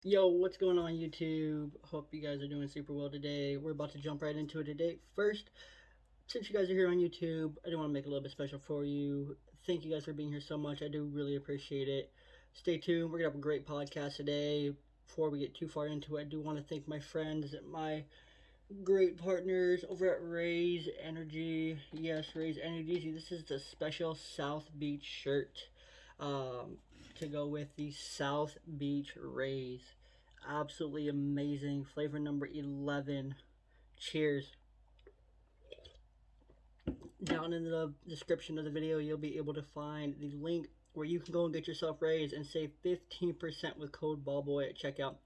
Yo, what's going on YouTube? Hope you guys are doing super well today. We're about to jump right into it today. First, since you guys are here on YouTube, I do want to make it a little bit special for you. Thank you guys for being here so much. I do really appreciate it. Stay tuned. We're going to have a great podcast today. Before we get too far into it, I do want to thank my friends, my great partners over at Raise Energy. Yes, Raise Energy. This is the special South Beach shirt to go with the South Beach Rays. Absolutely amazing. Flavor number 11. Cheers. Down in the description of the video, you'll be able to find the link where you can go and get yourself Rays and save 15% with code BALLBOY at checkout.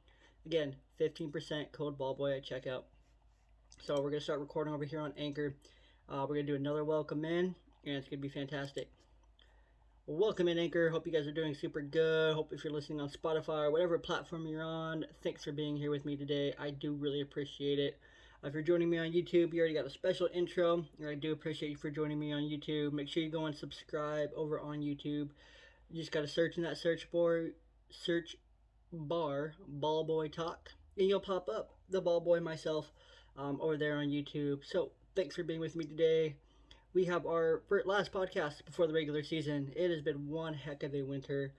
Again, 15% code BALLBOY at checkout. So we're going to start recording over here on Anchor. We're going to do another welcome in, and it's going to be fantastic. Well, welcome in, Anchor. Hope you guys are doing super good. Hope if you're listening on Spotify or whatever platform you're on, thanks for being here with me today. I do really appreciate it. If you're joining me on YouTube, you already got a special intro, and I do appreciate you for joining me on YouTube. Make sure you go and subscribe over on YouTube. You just got to search in that search bar, Ball Boy Talk, and you'll pop up the Ball Boy myself over there on YouTube. So thanks for being with me today. We have our last podcast before the regular season. It has been one heck of a winter.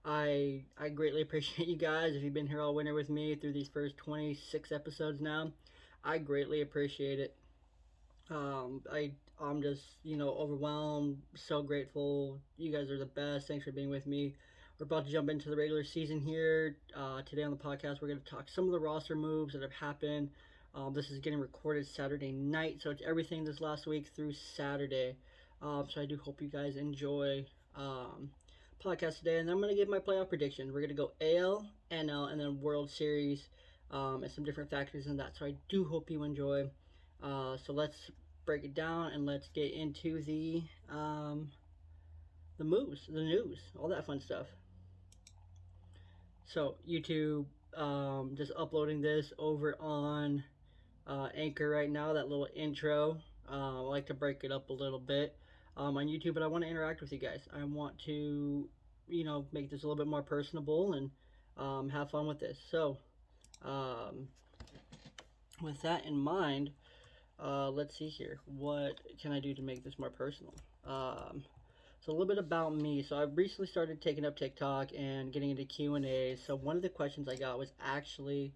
I greatly appreciate you guys if you've been here all winter with me through these first 26 episodes now. I greatly appreciate it. I'm just overwhelmed, so grateful. You guys are the best. Thanks for being with me. We're about to jump into the regular season here. Today on the podcast, we're going to talk some of the roster moves that have happened. This is getting recorded Saturday night, so it's everything this last week through Saturday. So I do hope you guys enjoy podcast today, and then I'm going to give my playoff predictions. We're going to go AL, NL, and then World Series, and some different factors in that. So I do hope you enjoy. So let's break it down and let's get into the moves, the news, all that fun stuff. So YouTube, just uploading this over on Anchor right now. That little intro. I like to break it up a little bit on YouTube, but I want to interact with you guys. I want to, make this a little bit more personable and have fun with this. So, um, with that in mind, let's see here. What can I do to make this more personal? So a little bit about me. So I've recently started taking up TikTok and getting into Q&A. So one of the questions I got was actually,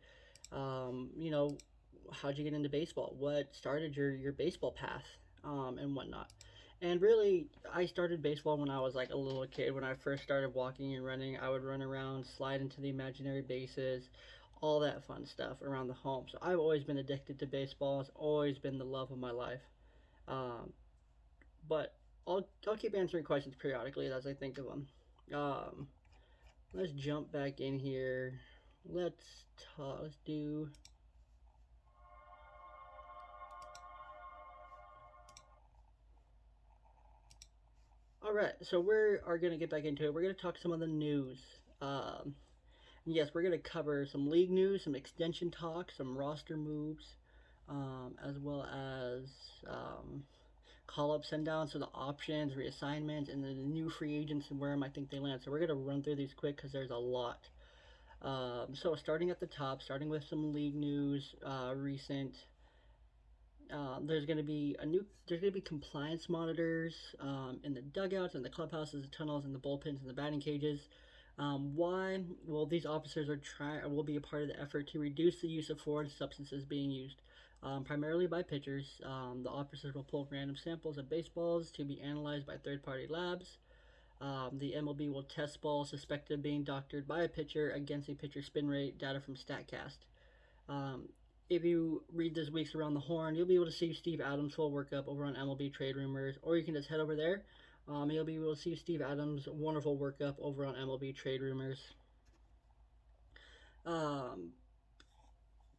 how'd you get into baseball? What started your baseball path and whatnot? And really, I started baseball when I was like a little kid. When I first started walking and running, I would run around, slide into the imaginary bases, all that fun stuff around the home. So I've always been addicted to baseball. It's always been the love of my life. Um, but I'll keep answering questions periodically as I think of them. Um, let's jump back in here. Let's talk. Let's do. All right, so we are gonna get back into it. We're gonna talk some of the news. Yes, we're gonna cover some league news, some extension talk, some roster moves, as well as call up, send down, so the options, reassignments, and then the new free agents and where I think they land. So we're gonna run through these quick because there's a lot. So starting at the top, starting with some league news, recent. There's going to be compliance monitors in the dugouts and the clubhouses, the tunnels, and the bullpens and the batting cages. Why? Well, these officers will be a part of the effort to reduce the use of foreign substances being used, primarily by pitchers. The officers will pull random samples of baseballs to be analyzed by third-party labs. The MLB will test balls suspected of being doctored by a pitcher against a pitcher spin rate data from StatCast. Um, if you read this week's Around the Horn, you'll be able to see Steve Adams' full workup over on MLB Trade Rumors, or you can just head over there. You'll be able to see Steve Adams' wonderful workup over on MLB Trade Rumors. Um,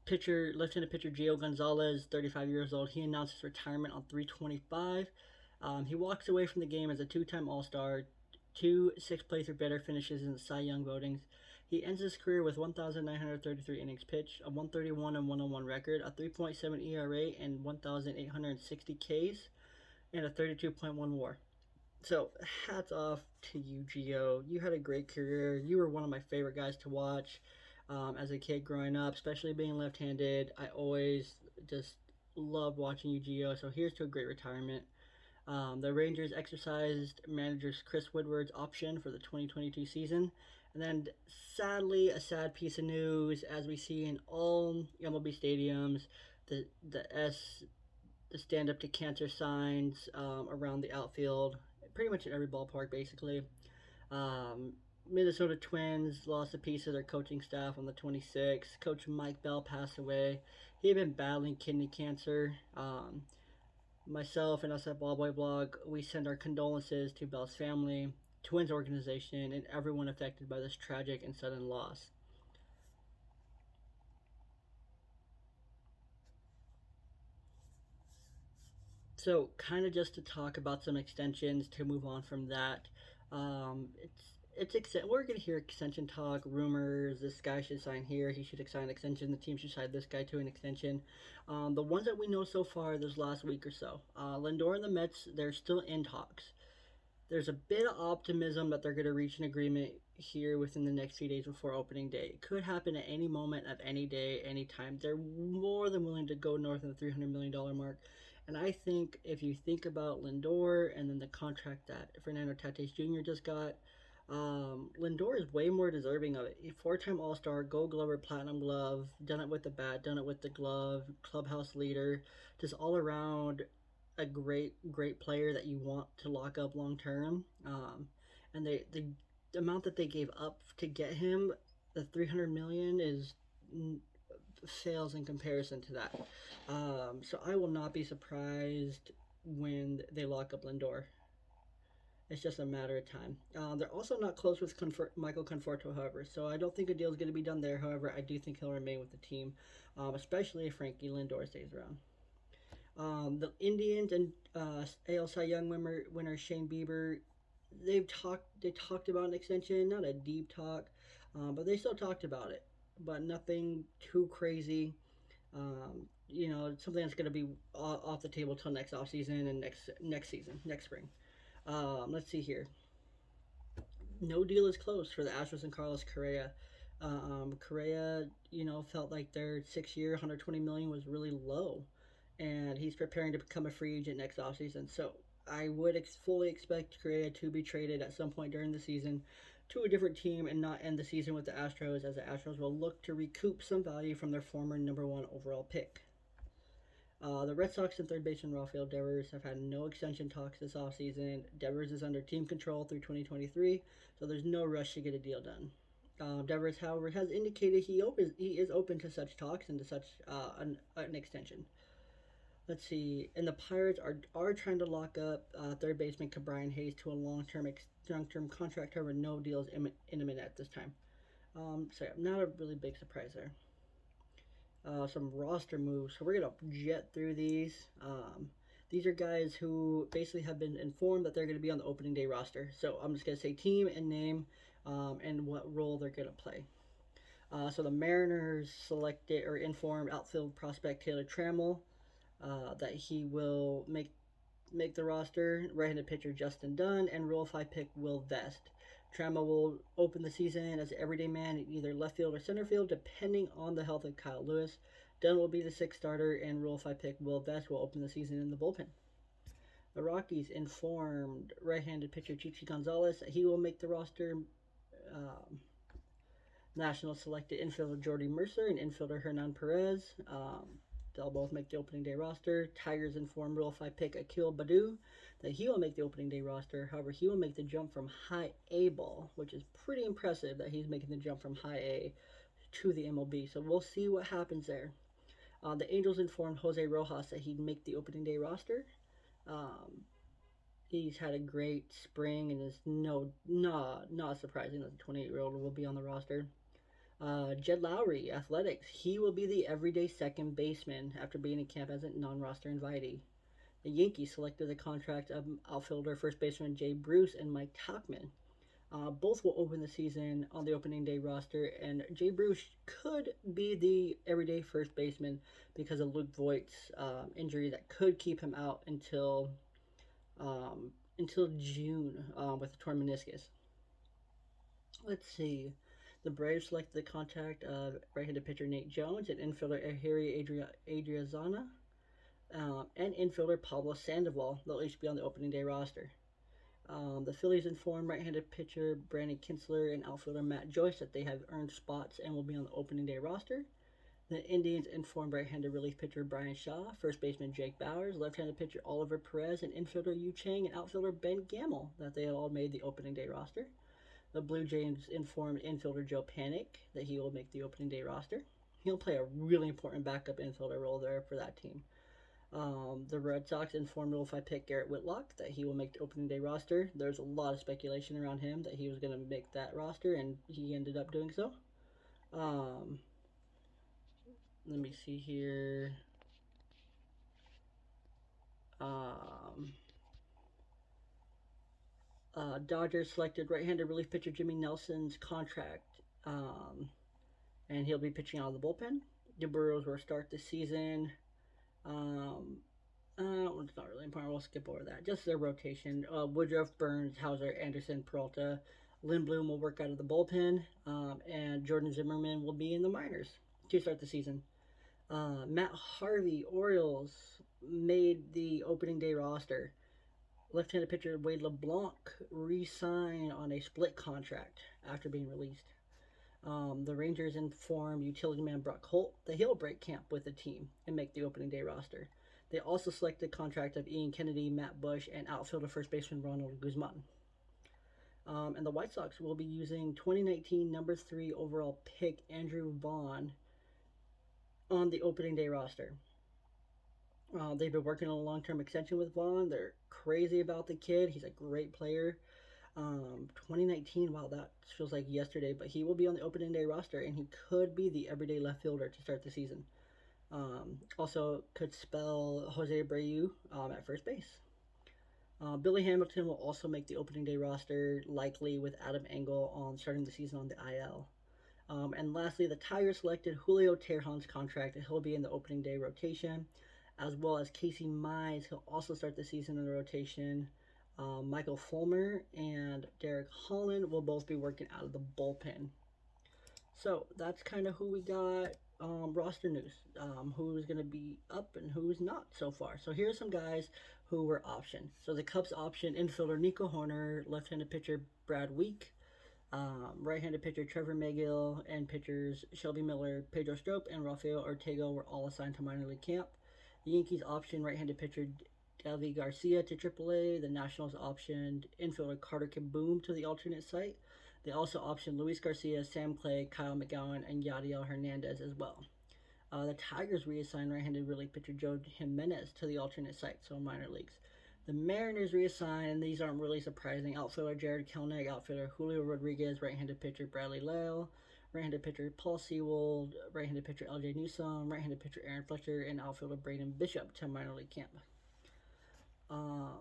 Lieutenant pitcher Gio Gonzalez, 35 years old, he announced his retirement on 3/25. He walks away from the game as a two-time All-Star, two six-place or better finishes in the Cy Young votings. He ends his career with 1,933 innings pitched, a 131 and 101 record, a 3.7 ERA, and 1,860 Ks, and a 32.1 WAR. So hats off to you, Gio. You had a great career. You were one of my favorite guys to watch. as a kid growing up, especially being left-handed. I always just loved watching Yu-Gi-Oh. So here's to a great retirement. The Rangers exercised manager's Chris Woodward's option for the 2022 season. And then, sadly, a sad piece of news as we see in all MLB stadiums, the the stand up to cancer signs around the outfield, pretty much in every ballpark, basically. Um, Minnesota Twins lost a piece of their coaching staff on the 26th. Coach Mike Bell passed away. He had been battling kidney cancer. Myself and us at Ballboy Blog, we send our condolences to Bell's family, Twins organization, and everyone affected by this tragic and sudden loss. So, kind of just to talk about some extensions to move on from that. We're gonna hear extension talk, rumors. This guy should sign here. He should sign an extension. The team should sign this guy to an extension. The ones that we know so far this last week or so, Lindor and the Mets, they're still in talks. There's a bit of optimism that they're going to reach an agreement here within the next few days before opening day. It could happen at any moment, of any day, any time. They're more than willing to go north of the $300 million mark. And I think if you think about Lindor and then the contract that Fernando Tatis Jr. just got, Lindor is way more deserving of it. A four-time All-Star, Gold Glover, Platinum Glove, done it with the bat, done it with the glove, clubhouse leader, just all around a great player that you want to lock up long term. And the amount that they gave up to get him, the 300 million, is fails in comparison to that. So I will not be surprised when they lock up Lindor. It's just a matter of time. They're also not close with Michael Conforto, however, so I don't think a deal is going to be done there. However, I do think he'll remain with the team, especially if Frankie Lindor stays around. The Indians and AL Cy Young winner Shane Bieber, they talked about an extension, not a deep talk, but they still talked about it, but nothing too crazy. Something that's going to be off the table till next off season and next season, next spring. Let's see here. No deal is close for the Astros and Carlos Correa. Correa, felt like their 6 year, 120 million was really low, and he's preparing to become a free agent next offseason. So I would fully expect Correa to be traded at some point during the season to a different team and not end the season with the Astros, as the Astros will look to recoup some value from their former number one overall pick. The Red Sox and third baseman Rafael Devers have had no extension talks this offseason. Devers is under team control through 2023, so there's no rush to get a deal done. Devers, however, has indicated he is open to such talks and to such an extension. Let's see. And the Pirates are trying to lock up third baseman Brian Hayes to a long term contract. However, no deal is imminent at this time. So yeah, not a really big surprise there. Some roster moves. So we're gonna jet through these. These are guys who basically have been informed that they're going to be on the opening day roster. So I'm just going to say team and name and what role they're going to play. So the Mariners selected or informed outfield prospect Taylor Trammell that he will make the roster. Right-handed pitcher Justin Dunn and Rule 5 pick Will Vest. Trammell will open the season as an everyday man in either left field or center field, depending on the health of Kyle Lewis. Dunn will be the sixth starter, and Rule 5 pick Will Vest will open the season in the bullpen. The Rockies informed right-handed pitcher Chichi Gonzalez that he will make the roster. Um, National selected infielder Jordy Mercer and infielder Hernan Perez. They'll both make the opening day roster. Tigers informed Rule 5 pick Akil Badu that he will make the opening day roster. However, he will make the jump from high A ball, which is pretty impressive that he's making the jump from high A to the MLB. So we'll see what happens there. The Angels informed Jose Rojas that he'd make the opening day roster. Um, he's had a great spring and is not surprising that the 28-year-old will be on the roster. Jed Lowry, Athletics. He will be the everyday second baseman after being in camp as a non-roster invitee. The Yankees selected the contract of outfielder first baseman Jay Bruce and Mike Tauchman. Both will open the season on the opening day roster, and Jay Bruce could be the everyday first baseman because of Luke Voigt's injury that could keep him out until June with a torn meniscus. Let's see. The Braves selected the contact of right-handed pitcher Nate Jones and infielder Harry Adriazana, and infielder Pablo Sandoval. They'll each be on the opening day roster. The Phillies informed right-handed pitcher Brandon Kinsler and outfielder Matt Joyce that they have earned spots and will be on the opening day roster. The Indians informed right-handed relief pitcher Brian Shaw, first baseman Jake Bowers, left-handed pitcher Oliver Perez, and infielder Yu Chang and outfielder Ben Gamel that they had all made the opening day roster. The Blue Jays informed infielder Joe Panic that he will make the opening day roster. He'll play a really important backup infielder role there for that team. The Red Sox informed Middle 5 pick Garrett Whitlock that he will make the opening day roster. There's a lot of speculation around him that he was going to make that roster, and he ended up doing so. Um, Let me see here. Um, Dodgers selected right-handed relief pitcher Jimmy Nelson's contract, and he'll be pitching out of the bullpen. The Brewers will start the season. Um, it's not really important. We'll skip over that. Just their rotation. Woodruff, Burns, Hauser, Anderson, Peralta. Lindblom will work out of the bullpen, and Jordan Zimmerman will be in the minors to start the season. Matt Harvey, Orioles, made the opening day roster. Left-handed pitcher Wade LeBlanc re-signed on a split contract after being released. The Rangers informed utility man Brock Holt that he'll break camp with the team and make the opening day roster. They also selected the contract of Ian Kennedy, Matt Bush, and outfielder first baseman Ronald Guzman. And the White Sox will be using 2019 number 3 overall pick Andrew Vaughn on the opening day roster. They've been working on a long-term extension with Vaughn. They're crazy about the kid. He's a great player. 2019, wow, that feels like yesterday, but he will be on the opening day roster, and he could be the everyday left fielder to start the season. Also, could spell Jose Abreu at first base. Billy Hamilton will also make the opening day roster, likely with Adam Engel on starting the season on the IL. And lastly, the Tigers selected Julio Teheran's contract. He'll be in the opening day rotation, as well as Casey Mize. He'll also start the season in the rotation. Michael Fulmer and Derek Holland will both be working out of the bullpen. So that's kind of who we got. Roster news. Who's going to be up and who's not so far. So here's some guys who were optioned. So the Cubs optioned infielder Nico Horner, left-handed pitcher Brad Week, right-handed pitcher Trevor Megill, and pitchers Shelby Miller, Pedro Strop, and Rafael Ortega were all assigned to minor league camp. The Yankees optioned right-handed pitcher Davy Garcia to AAA. The Nationals optioned infielder Carter Kieboom to the alternate site. They also optioned Luis Garcia, Sam Clay, Kyle McGowan, and Yadiel Hernandez as well. The Tigers reassigned right-handed relief pitcher Joe Jimenez to the alternate site, so minor leagues. The Mariners reassigned, and these aren't really surprising, outfielder Jared Kelenic, outfielder Julio Rodriguez, right-handed pitcher Bradley Lyle, right-handed pitcher Paul Sewald, right-handed pitcher LJ Newsome, right-handed pitcher Aaron Fletcher, and outfielder Braden Bishop to minor league camp.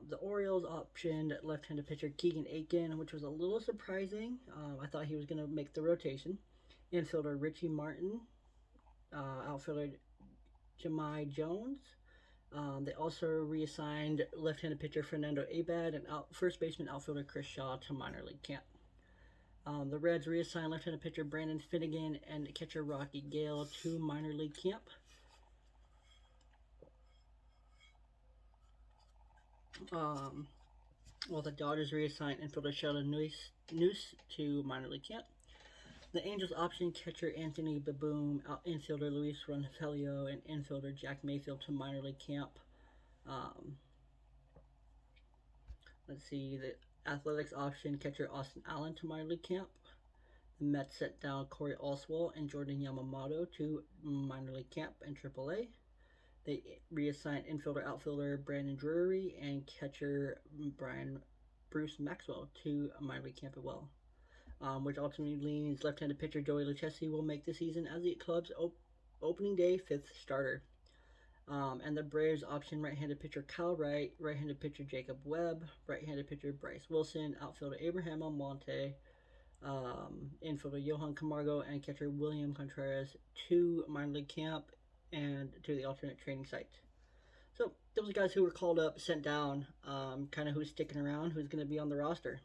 The Orioles optioned left-handed pitcher Keegan Aiken, which was a little surprising. I thought he was going to make the rotation. Infielder Richie Martin, outfielder Jahmai Jones. They also reassigned left-handed pitcher Fernando Abad and first baseman outfielder Chris Shaw to minor league camp. The Reds reassigned left-handed pitcher Brandon Finnegan and catcher Rocky Gale to minor league camp. The Dodgers reassigned infielder Sheldon Noose to minor league camp. The Angels optioned catcher Anthony Baboom, infielder Luis Ronfelio, and infielder Jack Mayfield to minor league camp. Let's see, the Athletics optioned catcher Austin Allen to minor league camp. The Mets sent down Corey Oswalt and Jordan Yamamoto to minor league camp and AAA. They reassigned infielder outfielder Brandon Drury and catcher Bruce Maxwell to minor league camp as well. Which ultimately means left-handed pitcher Joey Lucchesi will make the season as the club's opening day 5th starter. And the Braves option right-handed pitcher Kyle Wright, right-handed pitcher Jacob Webb, right-handed pitcher Bryce Wilson, outfielder Abraham Almonte, infielder Johan Camargo, and catcher William Contreras to minor league camp and to the alternate training site. So those are guys who were called up, sent down, kind of who's sticking around, who's going to be on the roster.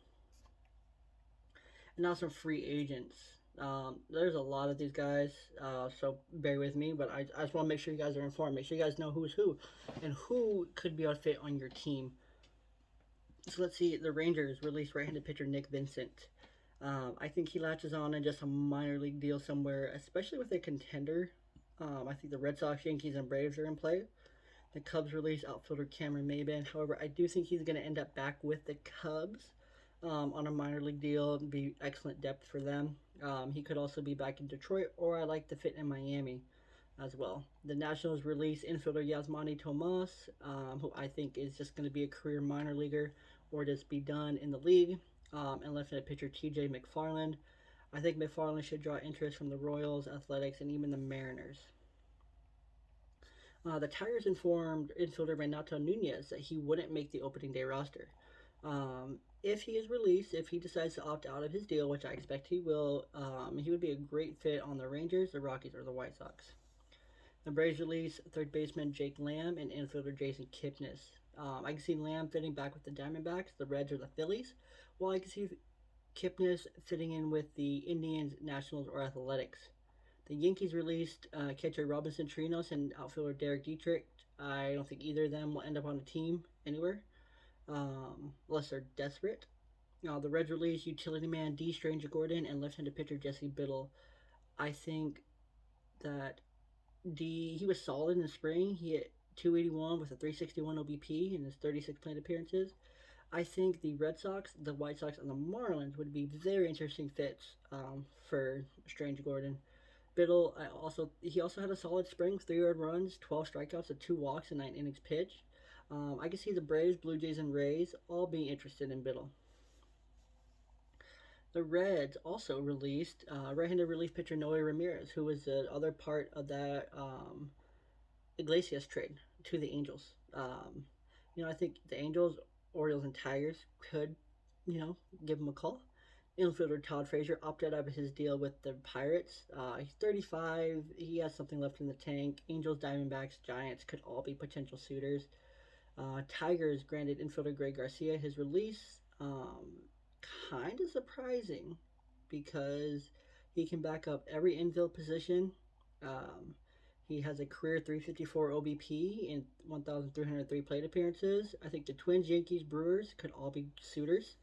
And now some free agents. There's a lot of these guys, so bear with me. But I just want to make sure you guys are informed. Make sure you guys know who's who, and who could be able to fit on your team. So let's see. The Rangers released right-handed pitcher Nick Vincent. I think he latches on in just a minor league deal somewhere, especially with a contender. I think the Red Sox, Yankees, and Braves are in play. The Cubs release outfielder Cameron Maybin. However, I do think he's going to end up back with the Cubs on a minor league deal and be excellent depth for them. He could also be back in Detroit, or I like to fit in Miami as well. The Nationals release infielder Yasmani Tomas, who I think is just going to be a career minor leaguer or just be done in the league. And left-handed pitcher TJ McFarland. I think McFarland should draw interest from the Royals, Athletics, and even the Mariners. The Tigers informed infielder Renato Nunez that he wouldn't make the opening day roster. If he is released, if he decides to opt out of his deal, which I expect he will, he would be a great fit on the Rangers, the Rockies, or the White Sox. The Braves release third baseman Jake Lamb and infielder Jason Kipnis. I can see Lamb fitting back with the Diamondbacks, the Reds, or the Phillies, while I can see Kipnis fitting in with the Indians, Nationals, or Athletics. The Yankees released catcher Robinson Chirinos and outfielder Derek Dietrich. I don't think either of them will end up on a team anywhere, unless they're desperate. The Reds released utility man D. Stranger Gordon and left-handed pitcher Jesse Biddle. I think that he was solid in the spring. He hit 281 with a 361 OBP in his 36 plate appearances. I think the Red Sox, the White Sox, and the Marlins would be very interesting fits for Strange Gordon. Biddle he also had a solid spring, 3 earned runs, 12 strikeouts, and 2 walks in 9 innings pitched. I can see the Braves, Blue Jays, and Rays all being interested in Biddle. The Reds also released right-handed relief pitcher Noe Ramirez, who was the other part of that Iglesias trade to the Angels. I think the Angels, Orioles, and Tigers could, give him a call. Infielder Todd Frazier opted out of his deal with the Pirates. He's 35. He has something left in the tank. Angels, Diamondbacks, Giants could all be potential suitors. Tigers granted infielder Greg Garcia his release. Kind of surprising because he can back up every infield position. Um, he has a career 354 OBP in 1,303 plate appearances. I think the Twins, Yankees, Brewers could all be suitors.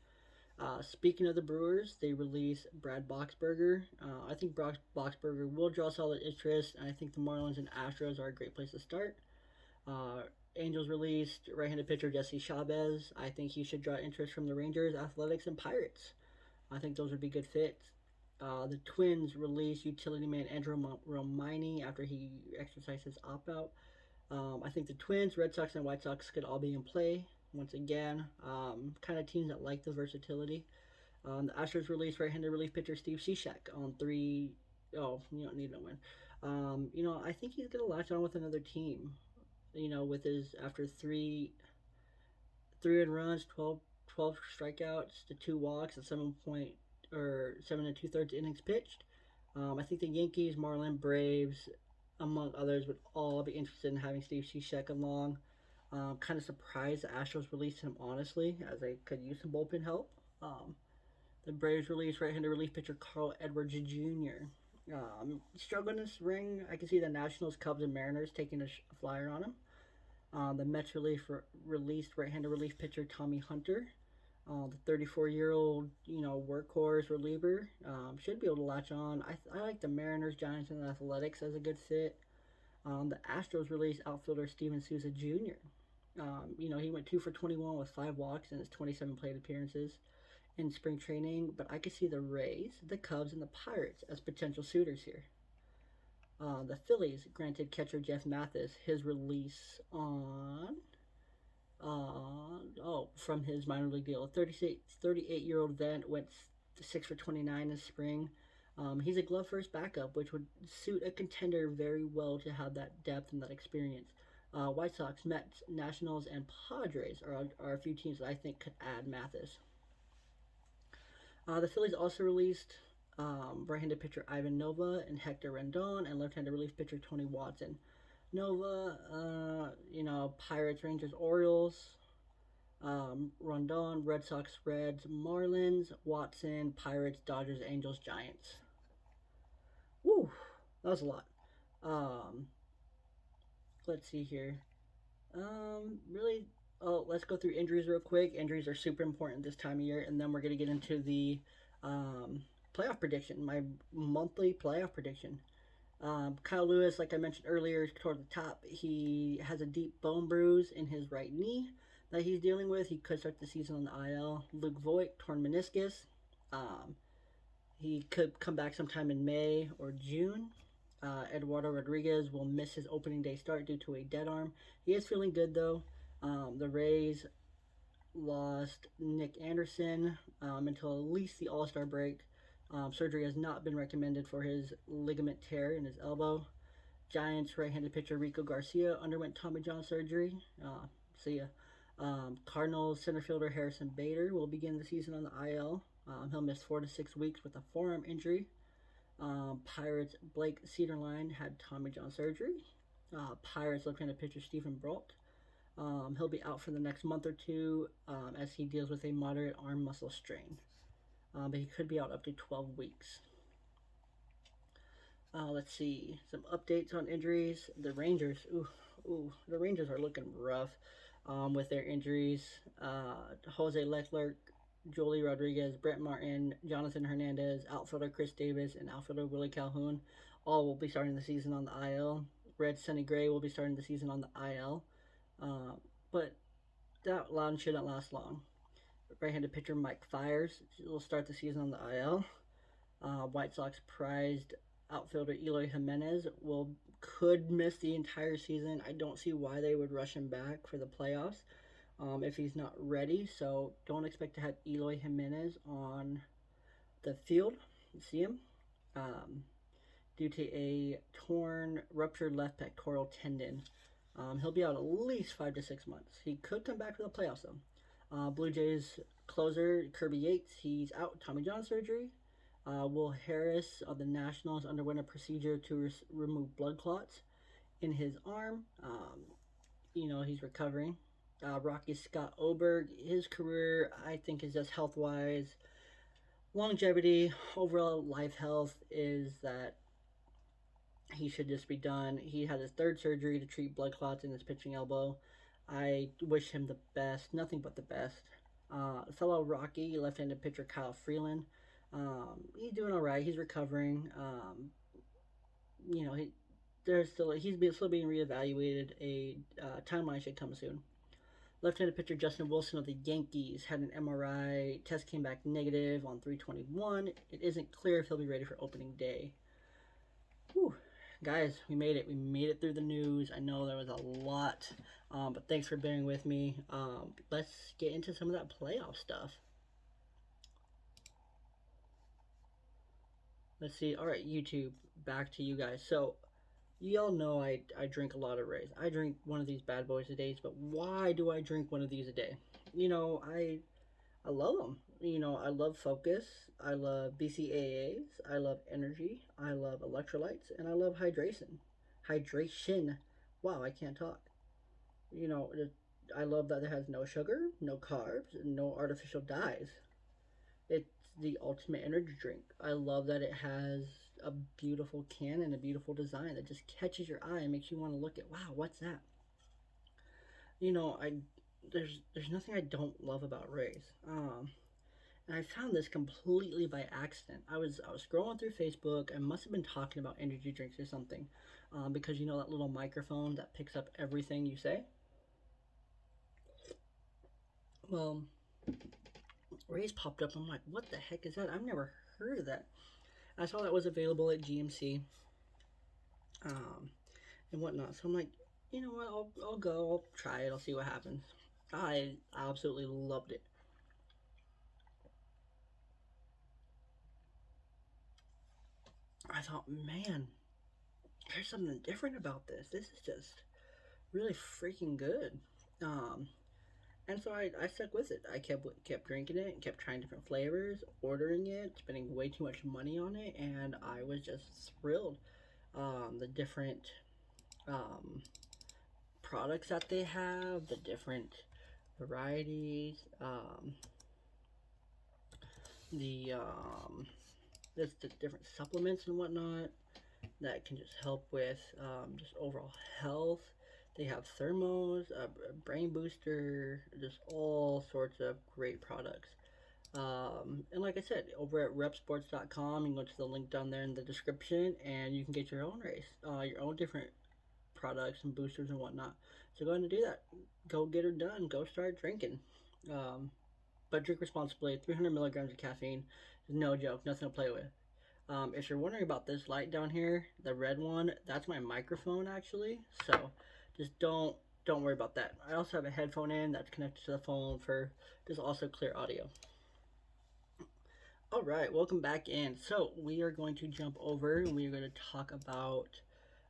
Speaking of the Brewers, they release Brad Boxberger. I think Boxberger will draw solid interest, and I think the Marlins and Astros are a great place to start. Uh, Angels released right-handed pitcher Jesse Chavez. I think he should draw interest from the Rangers, Athletics, and Pirates. I think those would be good fits. The Twins released utility man Andrew Romine after he exercised his opt-out. I think the Twins, Red Sox, and White Sox could all be in play once again. Kind of teams that like the versatility. The Astros released right-handed relief pitcher Steve Cishek on three. Oh, you don't need no win. I think he's gonna latch on with another team. With his after three in runs, 12 strikeouts, to 2 walks, and 7.7 and 2/3 innings pitched. I think the Yankees, Marlins, Braves, among others, would all be interested in having Steve Cishek along. Kind of surprised the Astros released him, honestly, as they could use some bullpen help. The Braves released right-handed relief pitcher Carl Edwards Jr. Struggling in spring. I can see the Nationals, Cubs, and Mariners taking a flyer on him. The Mets released right-handed relief pitcher Tommy Hunter. The 34-year-old, workhorse reliever should be able to latch on. I like the Mariners, Giants, and Athletics as a good fit. The Astros released outfielder Steven Souza Jr. He went 2 for 21 with 5 walks in his 27 plate appearances in spring training, but I could see the Rays, the Cubs, and the Pirates as potential suitors here. The Phillies granted catcher Jeff Mathis his release on from his minor league deal. 38-year-old vet went 6 for 29 this spring. He's a glove first backup, which would suit a contender very well to have that depth and that experience. White Sox, Mets, Nationals, and Padres are a few teams that I think could add Mathis. The Phillies also released right-handed pitcher Ivan Nova and Hector Rendon, and left-handed relief pitcher Tony Watson. Nova, Pirates, Rangers, Orioles. Rondon, Red Sox, Reds, Marlins, Watson, Pirates, Dodgers, Angels, Giants. That was a lot. Um, let's see here. Really, oh, let's go through injuries real quick. Injuries are super important this time of year, and then we're gonna get into the um, playoff prediction. My monthly playoff prediction. Kyle Lewis, like I mentioned earlier, toward the top. He has a deep bone bruise in his right knee that he's dealing with. He could start the season on the IL. Luke Voigt, torn meniscus. Um, he could come back sometime in May or June. Eduardo Rodriguez will miss his opening day start due to a dead arm. He is feeling good though. The Rays lost Nick Anderson until at least the All Star break. Surgery has not been recommended for his ligament tear in his elbow. Giants right-handed pitcher Rico Garcia underwent Tommy John surgery. See ya. Cardinals center fielder Harrison Bader will begin the season on the IL. He'll miss 4 to 6 weeks with a forearm injury. Pirates Blake Cederline had Tommy John surgery. Pirates left-handed pitcher Stephen Brault. He'll be out for the next month or two as he deals with a moderate arm muscle strain. But he could be out up to 12 weeks. Let's see some updates on injuries. The Rangers, the Rangers are looking rough with their injuries. Jose Leclerc, Jolie Rodriguez, Brett Martin, Jonathan Hernandez, outfielder Chris Davis, and outfielder Willie Calhoun all will be starting the season on the IL. Red Sonny Gray will be starting the season on the IL. But that line shouldn't last long. Right-handed pitcher Mike Fiers will start the season on the IL. White Sox prized outfielder Eloy Jimenez could miss the entire season. I don't see why they would rush him back for the playoffs if he's not ready. So don't expect to have Eloy Jimenez on the field. See him due to a ruptured left pectoral tendon. He'll be out at least 5 to 6 months. He could come back for the playoffs though. Blue Jays closer Kirby Yates, he's out. Tommy John surgery. Will Harris of the Nationals underwent a procedure to remove blood clots in his arm. He's recovering. Rocky Scott Oberg, his career, I think, is just health wise. Longevity, overall life health is that he should just be done. He had his third surgery to treat blood clots in his pitching elbow. I wish him the best, nothing but the best. Fellow Rocky left-handed pitcher Kyle Freeland, he's doing all right. He's recovering. You know, he's still being reevaluated. A timeline should come soon. Left-handed pitcher Justin Wilson of the Yankees had an MRI test came back negative on 3/21. It isn't clear if he'll be ready for opening day. Whew. Guys, we made it. We made it through the news. I know there was a lot, but thanks for bearing with me. Let's get into some of that playoff stuff. Let's see. All right, YouTube, back to you guys. So, y'all know I drink a lot of Rays. I drink one of these bad boys a day, but why do I drink one of these a day? I love them. I love Focus. I love BCAAs. I love energy. I love electrolytes, and I love hydration. Hydration. Wow, I can't talk. You know, I love that it has no sugar, no carbs, and no artificial dyes. It's the ultimate energy drink. I love that it has a beautiful can and a beautiful design that just catches your eye and makes you want to look at, wow, what's that? I there's nothing I don't love about Rays. And I found this completely by accident. I was scrolling through Facebook. I must have been talking about energy drinks or something, because that little microphone that picks up everything you say. Well, Rays popped up. I'm like, what the heck is that? I've never heard of that. I saw that was available at GMC, and whatnot. So I'm like, you know what? I'll go. I'll try it. I'll see what happens. I absolutely loved it. I thought, man, there's something different about this. This is just really freaking good. Um, and so I stuck with it. I kept drinking it and kept trying different flavors, ordering it, spending way too much money on it, and I was just thrilled. The different um, products that they have, the different varieties, the the different supplements and whatnot. that can just help with just overall health. They have thermos, a brain booster, just all sorts of great products. And like I said, over at repsports.com, you can go to the link down there in the description and you can get your own race, your own different products and boosters and whatnot. So go ahead and do that. Go get her done. Go start drinking. Um, but drink responsibly. 300 milligrams of caffeine is no joke. Nothing to play with. If you're wondering about this light down here, the red one, that's my microphone actually. So just don't worry about that. I also have a headphone in that's connected to the phone for just also clear audio. All right, welcome back in. So we are going to jump over and we are going to talk about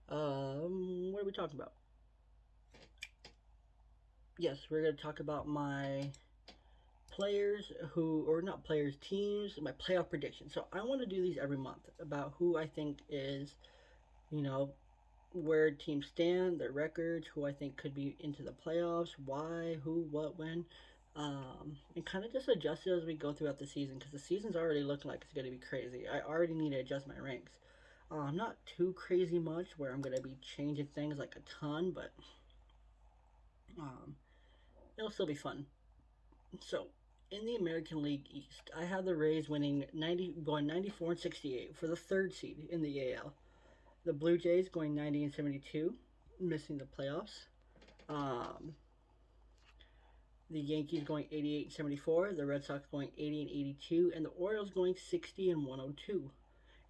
what are we talking about? Yes, we're going to talk about my players who, or not players, teams, my playoff predictions. So I want to do these every month about who I think is, you know, where teams stand, their records, who I think could be into the playoffs, why, who, what, when, and kind of just adjust it as we go throughout the season because the season's already looking like it's going to be crazy. I already need to adjust my ranks. Not too crazy much where I'm going to be changing things like a ton, but um, it'll still be fun. So, in the American League East, I have the Rays winning 90, going 94 and 68 for the third seed in the AL. The Blue Jays going 90 and 72, missing the playoffs. Um, the Yankees going 88 and 74. The Red Sox going 80 and 82, and the Orioles going 60 and 102.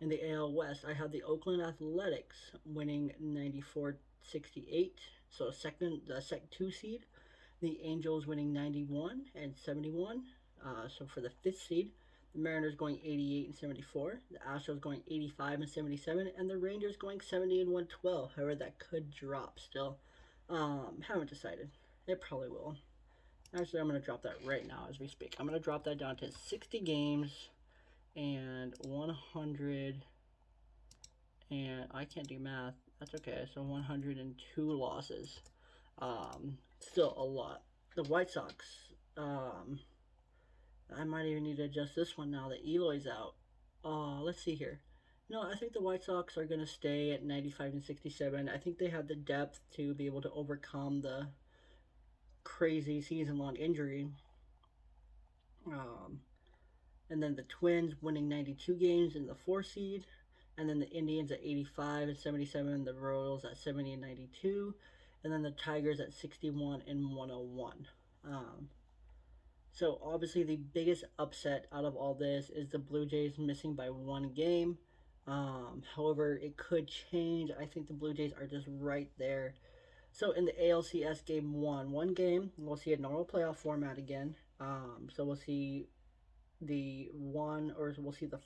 In the AL West, I have the Oakland Athletics winning 94-68, so the second two seed. The Angels winning 91 and 71. So for the fifth seed, the Mariners going 88 and 74. The Astros going 85 and 77, and the Rangers going 70 and 112. However, that could drop still. Haven't decided. It probably will. Actually, I'm going to drop that right now as we speak. I'm going to drop that down to 60 games and 100, and I can't do math. That's okay. So 102 losses. Still a lot. The White Sox. Um, I might even need to adjust this one now that Eloy's out. Let's see here. No, I think the White Sox are going to stay at 95 and 67. I think they have the depth to be able to overcome the crazy season long injury. Um, and then the Twins winning 92 games in the 4 seed. And then the Indians at 85 and 77. The Royals at 70 and 92. And then the Tigers at 61 and 101. So obviously the biggest upset out of all this is the Blue Jays missing by one game. However, it could change. I think the Blue Jays are just right there. So in the ALCS game one game, we'll see a normal playoff format again. So we'll see the one, or we'll see the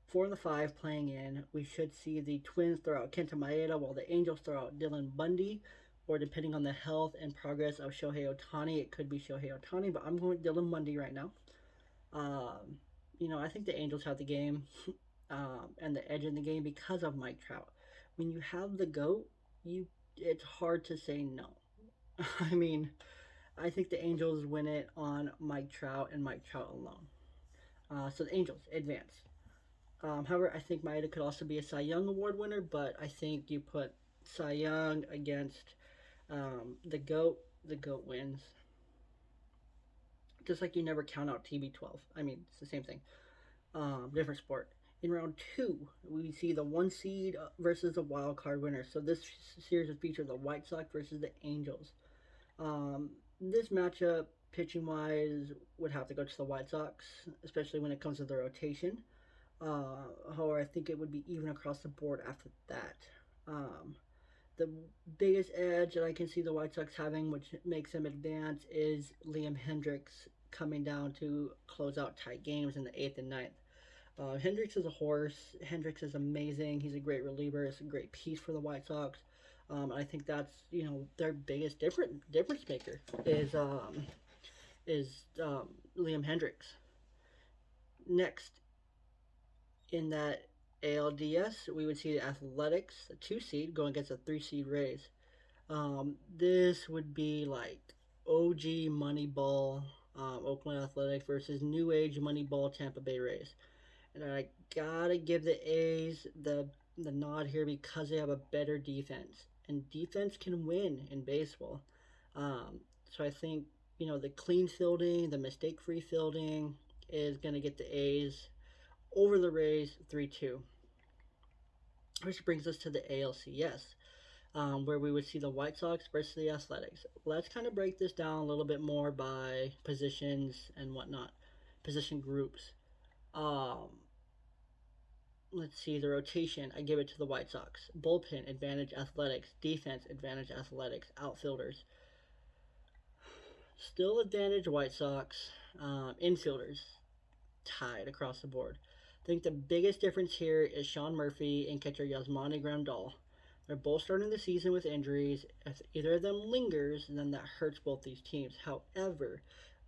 4 and the 5 playing in. We should see the Twins throw out Kenta Maeda while the Angels throw out Dylan Bundy. Or depending on the health and progress of Shohei Ohtani, it could be Shohei Ohtani, but I'm going with Dylan Bundy right now. I think the Angels have the game and the edge in the game because of Mike Trout. When you have the GOAT, it's hard to say no. I mean, I think the Angels win it on Mike Trout and Mike Trout alone. So the Angels advance. However, I think Maeda could also be a Cy Young Award winner, but I think you put Cy Young against the GOAT wins. Just like you never count out TB12. I mean, it's the same thing. Different sport. In round 2, we see the 1 seed versus the wild card winner. So this series will feature the White Sox versus the Angels. This matchup, pitching wise, would have to go to the White Sox, especially when it comes to the rotation. However, I think it would be even across the board after that. The biggest edge that I can see the White Sox having, which makes them advance, is Liam Hendriks coming down to close out tight games in the 8th and 9th. Hendricks is a horse. Hendricks is amazing. He's a great reliever. It's a great piece for the White Sox. I think that's their biggest difference maker is Liam Hendricks. Next, in that ALDS, we would see the Athletics, the 2 seed, going against a 3 seed Rays. This would be like OG Moneyball Oakland Athletics versus New Age Moneyball Tampa Bay Rays. And I gotta give the A's the the nod here because they have a better defense, and defense can win in baseball. Um, so I think the clean fielding, the mistake-free fielding is going to get the A's over the Rays 3-2. Which brings us to the ALCS, where we would see the White Sox versus the Athletics. Let's kind of break this down a little bit more by positions and whatnot, position groups. Um, let's see the rotation. I give it to the White Sox. Bullpen advantage Athletics. Defense advantage Athletics. Outfielders still advantage White Sox. Infielders tied across the board. I think the biggest difference here is Sean Murphy and catcher Yasmani Grandal. They're both starting the season with injuries. If either of them lingers, then that hurts both these teams. However,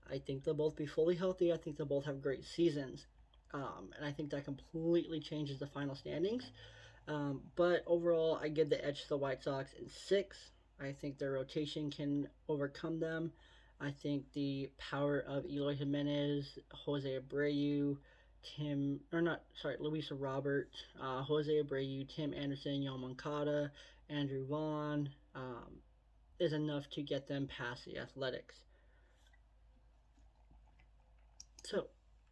I think they'll both be fully healthy. I think they'll both have great seasons. And I think that completely changes the final standings. But overall, I give the edge to the White Sox in six. I think their rotation can overcome them. I think the power of Eloy Jimenez, Jose Abreu, Luis Robert, Jose Abreu, Tim Anderson, Yon Moncada, Andrew Vaughn, is enough to get them past the Athletics. So,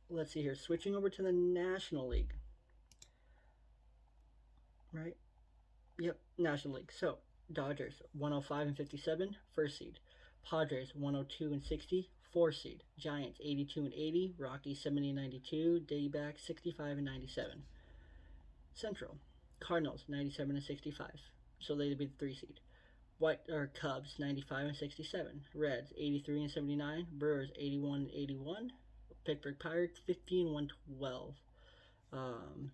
let's see here. Switching over to the National League. Right? Yep, National League. So, Dodgers 105 and 57, first seed. Padres 102 and 60, fourth seed. Giants 82 and 80, Rockies 70 and 92, D-backs 65 and 97. Central Cardinals 97 and 65, so they'd be the three seed. White or Cubs 95 and 67, Reds 83 and 79, Brewers 81 and 81, Pittsburgh Pirates 15 and 112. Um,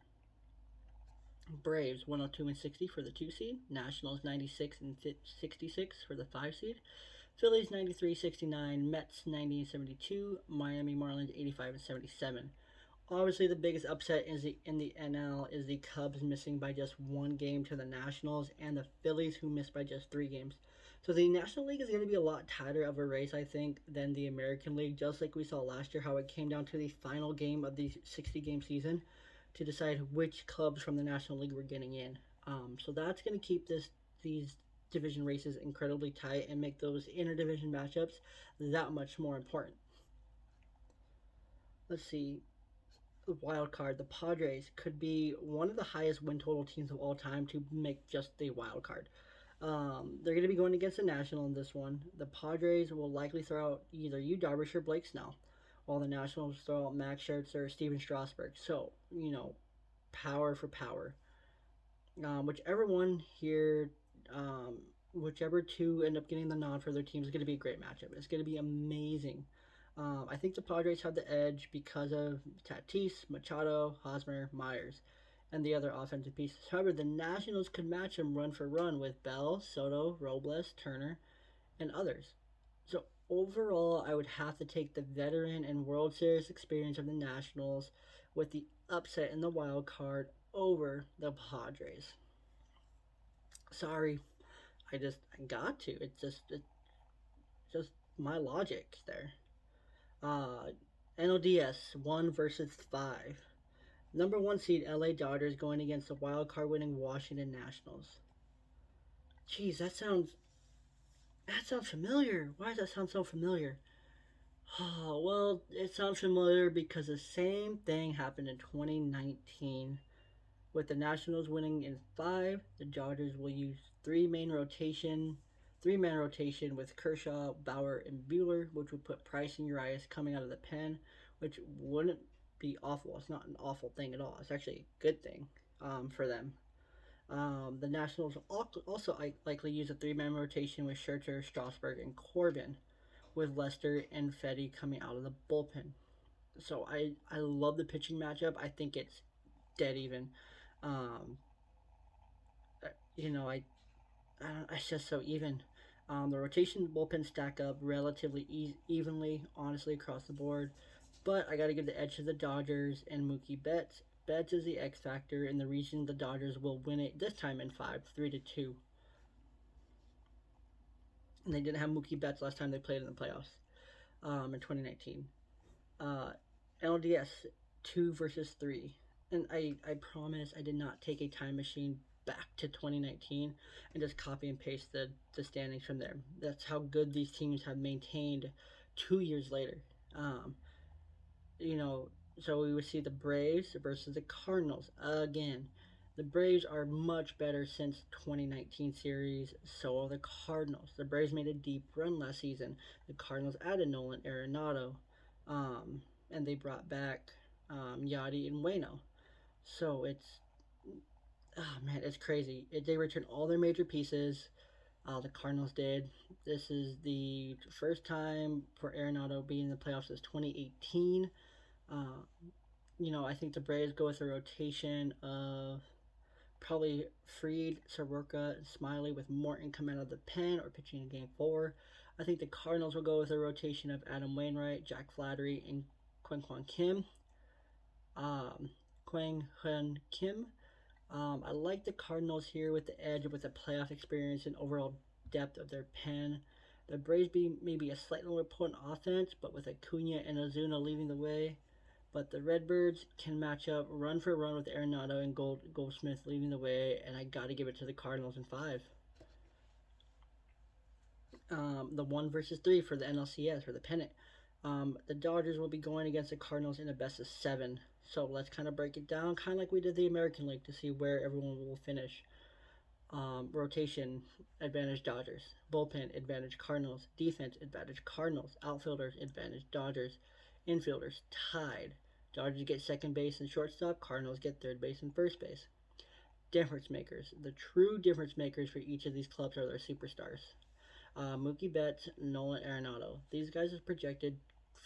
Braves 102 and 60 for the 2 seed, Nationals 96 and 66 for the 5 seed, Phillies 93-69, Mets 90 and 72, Miami Marlins 85 and 77. Obviously, the biggest upset in the NL is the Cubs missing by just one game to the Nationals, and the Phillies who missed by just 3 games. So the National League is going to be a lot tighter of a race, I think, than the American League. Just like we saw last year, how it came down to the final game of the 60-game season to decide which clubs from the National League were getting in. So that's going to keep these division races incredibly tight and make those interdivision matchups that much more important. Let's see. The wild card, the Padres could be one of the highest win total teams of all time to make just the wild card. They're going to be going against the National in this one. The Padres will likely throw out either Yu Darvish or Blake Snell, while the Nationals throw out Max Scherzer or Steven Strasburg. So, power for power. Whichever one here, whichever two end up getting the nod for their team is going to be a great matchup. It's going to be amazing. I think the Padres have the edge because of Tatis, Machado, Hosmer, Myers, and the other offensive pieces. However, the Nationals could match them run for run with Bell, Soto, Robles, Turner, and others. So overall, I would have to take the veteran and World Series experience of the Nationals with the upset in the wild card over the Padres. Sorry, I got to. It's just my logic there. Uh, NLDS 1 versus 5. Number 1 seed LA Dodgers going against the wild card winning Washington Nationals. Jeez, that sounds familiar. Why does that sound so familiar? Oh, well, it sounds familiar because the same thing happened in 2019 with the Nationals winning in 5. The Dodgers will use three-man rotation with Kershaw, Bauer, and Bueller, which would put Price and Urias coming out of the pen, which wouldn't be awful. It's not an awful thing at all. It's actually a good thing for them. The Nationals also likely use a three-man rotation with Scherzer, Strasburg, and Corbin, with Lester and Fetty coming out of the bullpen. So I love the pitching matchup. I think it's dead even. Um, you know, it's just so even. The rotation and bullpen stack up relatively evenly, honestly, across the board. But I got to give the edge to the Dodgers and Mookie Betts. Betts is the X factor in the region. The Dodgers will win it this time in 5, 3-2. And they didn't have Mookie Betts last time they played in the playoffs in 2019. Uh, LDS 2 versus 3. And I promise I did not take a time machine back to 2019 and just copy and paste the standings from there. That's how good these teams have maintained 2 years later. Um, you know, so we would see the Braves versus the Cardinals again. The Braves are much better since 2019 series. So are the Cardinals. The Braves made a deep run last season. The Cardinals added Nolan Arenado, um, and they brought back Yadi and Wayno. So it's oh man, it's crazy. They returned all their major pieces. The Cardinals did. This is the first time for Arenado being in the playoffs since 2018. Uh, I think the Braves go with a rotation of probably Freed, Soroka, and Smiley with Morton coming out of the pen or pitching in Game 4. I think the Cardinals will go with a rotation of Adam Wainwright, Jack Flattery, and Quinn Kwan Kim. Um, Quang Hun Kim. I like the Cardinals here with the edge, with the playoff experience and overall depth of their pen. The Braves be maybe a slightly more potent offense, but with Acuna and Ozuna leading the way. But the Redbirds can match up run for run with Arenado and Goldsmith leading the way, and I got to give it to the Cardinals in five. The 1 versus 3 for the NLCS for the pennant. The Dodgers will be going against the Cardinals in a best of seven. So let's kind of break it down, kind of like we did the American League, to see where everyone will finish. Rotation advantage Dodgers. Bullpen advantage Cardinals. Defense advantage Cardinals. Outfielders advantage Dodgers. Infielders tied. Dodgers get second base and shortstop. Cardinals get third base and first base. Difference makers. The true difference makers for each of these clubs are their superstars. Mookie Betts, Nolan Arenado. These guys are projected.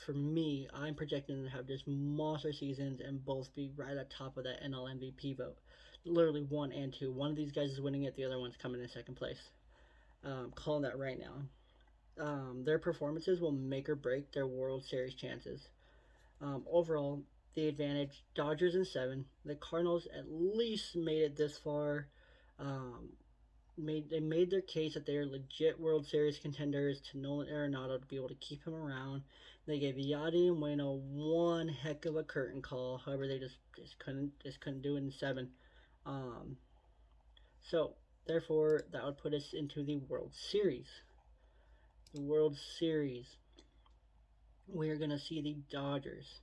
For me, I'm projecting them to have just monster seasons and both be right at top of that NL MVP vote. Literally one and two. One of these guys is winning it. The other one's coming in second place. Calling that right now. Their performances will make or break their World Series chances. Overall, the advantage Dodgers in seven. The Cardinals at least made it this far. Um, they made their case that they are legit World Series contenders to Nolan Arenado to be able to keep him around. They gave Yadi and Bueno one heck of a curtain call. However, they just couldn't do it in seven. Um, so therefore, that would put us into the World Series. The World Series. We are gonna see the Dodgers,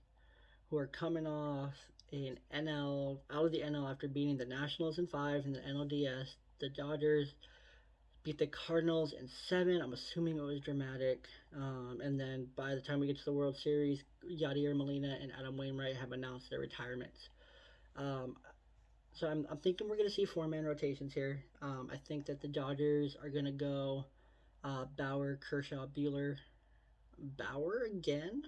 who are coming off an NL out of the NL after beating the Nationals in five and the NLDS. The Dodgers beat the Cardinals in seven. I'm assuming it was dramatic. And then by the time we get to the World Series, Yadier Molina and Adam Wainwright have announced their retirements. Um, so I'm thinking we're going to see four-man rotations here. I think that the Dodgers are going to go Bauer, Kershaw, Buehler. Bauer again?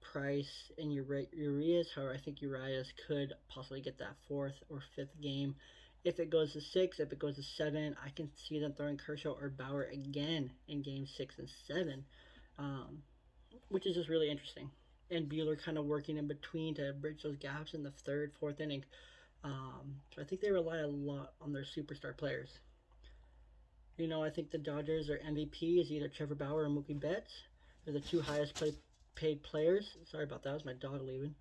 Price and Urias. However, I think Urias could possibly get that fourth or fifth game. If it goes to six, if it goes to seven, I can see them throwing Kershaw or Bauer again in game six and seven, um, which is just really interesting. And Bueller kind of working in between to bridge those gaps in the third, fourth inning. So I think they rely a lot on their superstar players. I think the Dodgers, their MVP is either Trevor Bauer or Mookie Betts. They're the two paid players. Sorry about that. That was my dog leaving.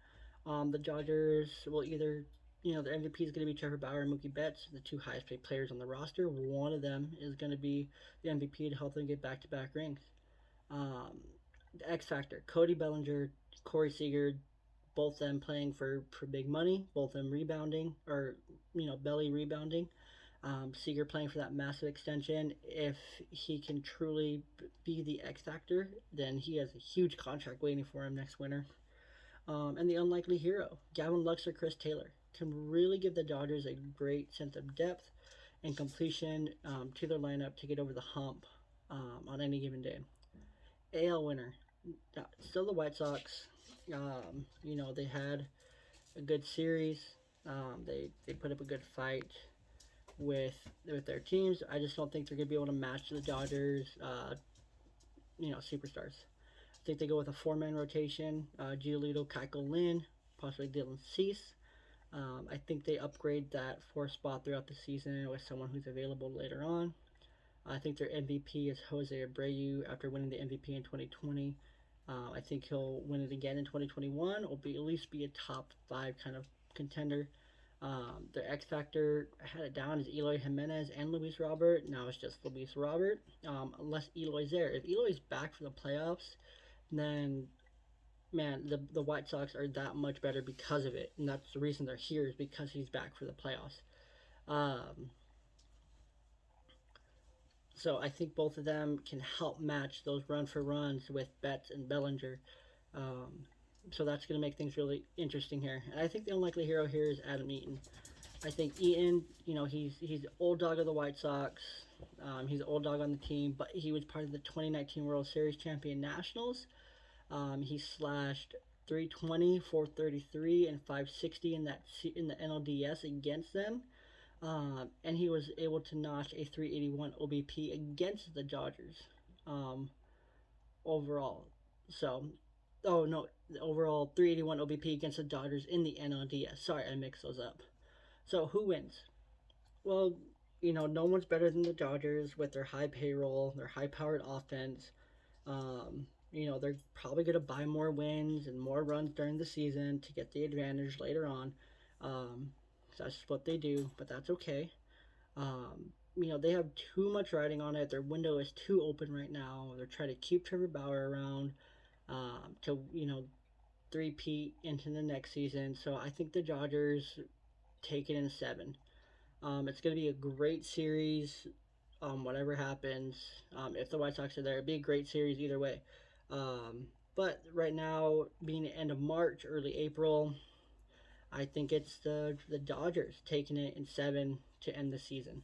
The Dodgers will either, their MVP is going to be Trevor Bauer and Mookie Betts, the two highest paid players on the roster. One of them is going to be the MVP to help them get back to back rings. The X Factor, Cody Bellinger, Corey Seager, both them playing for big money, both them rebounding, or, belly rebounding. Seager playing for that massive extension. If he can truly be the X factor, then he has a huge contract waiting for him next winter. And the unlikely hero, Gavin Lux or Chris Taylor, can really give the Dodgers a great sense of depth and completion to their lineup to get over the hump on any given day. AL winner, still the White Sox. They had a good series. They put up a good fight with their teams. I just don't think they're going to be able to match the Dodgers, superstars. I think they go with a four-man rotation: Giolito, Keuchel, Lynn, possibly Dylan Cease. I think they upgrade that fourth spot throughout the season with someone who's available later on. I think their MVP is Jose Abreu after winning the MVP in 2020. I think he'll win it again in 2021, or be at least be a top five kind of contender. Their X factor had it down as Eloy Jimenez and Luis Robert. Now it's just Luis Robert, unless Eloy's there. If Eloy's back for the playoffs, then man, the White Sox are that much better because of it, and that's the reason they're here is because he's back for the playoffs. Um, so I think both of them can help match those run for runs with Betts and Bellinger. Um, so that's going to make things really interesting here. And I think the unlikely hero here is Adam Eaton. I think Eaton, he's the old dog of the White Sox. He's the old dog on the team, but he was part of the 2019 World Series champion Nationals. He slashed 320, 433, and 560 in the NLDS against them. And he was able to notch a 381 OBP against the Dodgers overall. So, oh no, the overall 381 OBP against the Dodgers in the NLDS. Sorry, I mixed those up. So, who wins? Well, no one's better than the Dodgers with their high payroll, their high powered offense. They're probably going to buy more wins and more runs during the season to get the advantage later on. That's what they do, but that's okay. They have too much riding on it. Their window is too open right now. They're trying to keep Trevor Bauer around to, three-peat into the next season. So I think the Dodgers take it in seven. It's going to be a great series, whatever happens. If the White Sox are there, it'd be a great series either way. But right now, being the end of March, early April, I think it's the Dodgers taking it in seven to end the season.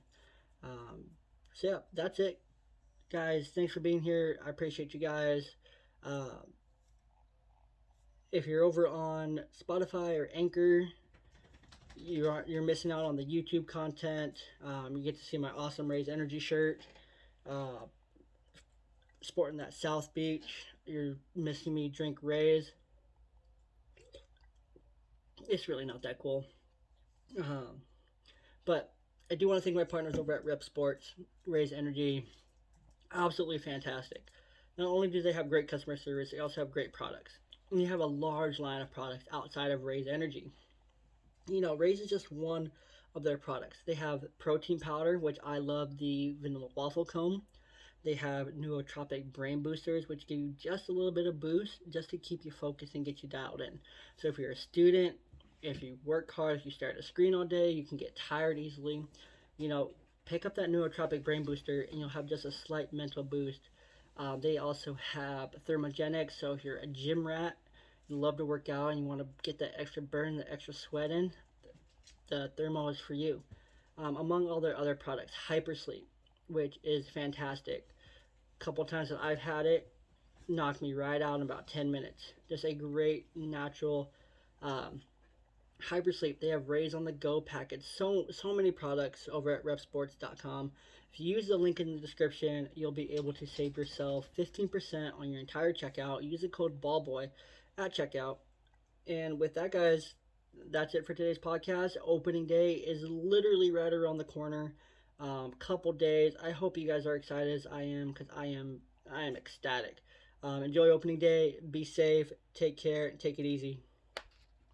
Um, so yeah, that's it, guys. Thanks for being here. I appreciate you guys. Uh, if you're over on Spotify or Anchor, you're missing out on the YouTube content. You get to see my awesome Raise Energy shirt. Uh, Sporting that South Beach. You're missing me drink Rays. It's really not that cool. Um, but I do want to thank my partners over at Rep Sports, Raise Energy. Absolutely fantastic. Not only do they have great customer service, they also have great products. And you have a large line of products outside of Raise Energy. Raise is just one of their products. They have protein powder, which I love the vanilla waffle cone. They have nootropic brain boosters, which give you just a little bit of boost just to keep you focused and get you dialed in. So if you're a student, if you work hard, if you stare at a screen all day, you can get tired easily. You know, pick up that nootropic brain booster and you'll have just a slight mental boost. They also have thermogenics, so if you're a gym rat, you love to work out and you want to get that extra burn, the extra sweat in, the thermo is for you. Among all their other products, Hypersleep, which is fantastic. A couple times that I've had it, knocked me right out in about 10 minutes. Just a great natural um, Hypersleep. They have Rays on the Go package. So many products over at repsports.com. If you use the link in the description, you'll be able to save yourself 15% on your entire checkout. Use the code BALLBOY at checkout. And with that, guys, that's it for today's podcast. Opening day is literally right around the corner. Couple days. I hope you guys are excited as I am, because I am ecstatic. Enjoy opening day. Be safe. Take care. And take it easy.